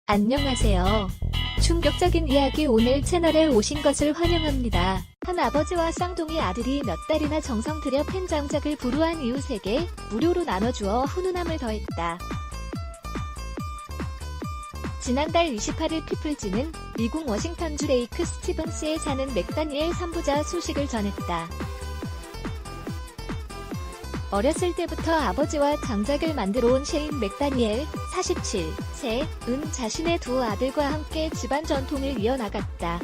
안녕하세요. 충격적인 이야기 오늘 채널에 오신 것을 환영합니다. 한 아버지와 쌍둥이 아들이 몇 달이나 정성 들여 팬 장작을 불우한 이웃에게 무료로 나눠주어 훈훈함을 더했다. 지난달 28일 피플지는 미국 워싱턴주 레이크 스티븐스에 사는 맥다니엘 산부자 소식을 전했다. 어렸을 때부터 아버지와 장작을 만들어 온 셰인 맥다니엘, 47세은 자신의 두 아들과 함께 집안 전통을 이어나갔다.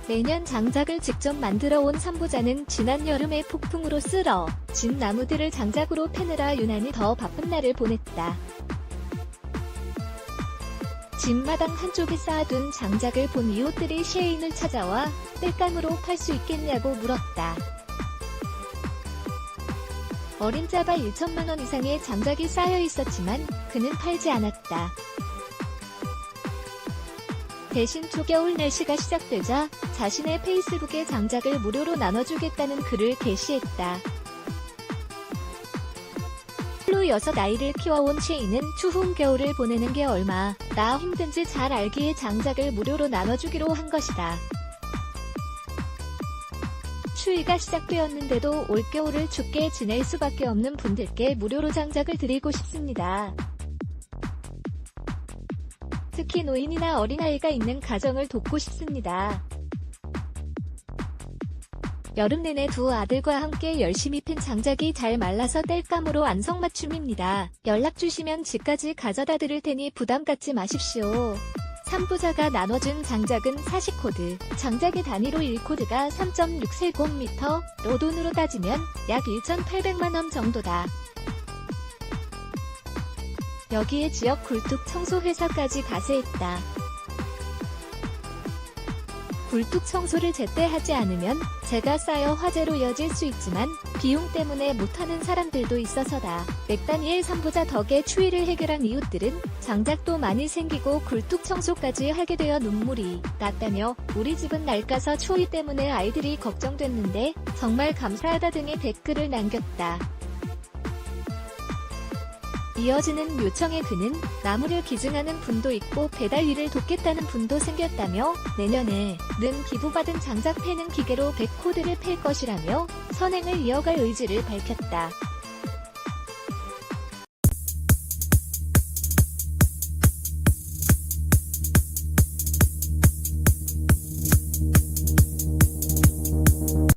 매년 장작을 직접 만들어 온 산부자는 지난 여름에 폭풍으로 쓰러진 나무들을 장작으로 패느라 유난히 더 바쁜 날을 보냈다. 집마당 한쪽에 쌓아둔 장작을 본 이웃들이 셰인을 찾아와 땔감으로 팔 수 있겠냐고 물었다. 어림잡아 1천만 원 이상의 장작이 쌓여 있었지만 그는 팔지 않았다. 대신 초겨울 날씨가 시작되자 자신의 페이스북에 장작을 무료로 나눠주겠다는 글을 게시했다. 홀로 6 아이를 키워온 셰인은 추운 겨울을 보내는 게 얼마나 힘든지 잘 알기에 장작을 무료로 나눠주기로 한 것이다. 추위가 시작되었는데도 올겨울을 춥게 지낼 수밖에 없는 분들께 무료로 장작을 드리고 싶습니다. 특히 노인이나 어린아이가 있는 가정을 돕고 싶습니다. 여름 내내 두 아들과 함께 열심히 팬 장작이 잘 말라서 땔감으로 안성맞춤입니다. 연락 주시면 집까지 가져다 드릴 테니 부담 갖지 마십시오. 산부자가 나눠준 장작은 40코드, 장작의 단위로 1코드가 3.6세곱미터로 돈으로 따지면 약 1,800만 원 정도다. 여기에 지역 굴뚝 청소 회사까지 가세했다. 굴뚝 청소를 제때 하지 않으면 재가 쌓여 화재로 이어질 수 있지만 비용 때문에 못하는 사람들도 있어서다. 맥다니엘 산부자 덕에 추위를 해결한 이웃들은 장작도 많이 생기고 굴뚝 청소까지 하게 되어 눈물이 났다며 우리 집은 낡아서 추위 때문에 아이들이 걱정됐는데 정말 감사하다 등의 댓글을 남겼다. 이어지는 요청에 그는 나무를 기증하는 분도 있고 배달 일을 돕겠다는 분도 생겼다며 내년에는 기부받은 장작 패는 기계로 100코드를 팰 것이라며 선행을 이어갈 의지를 밝혔다.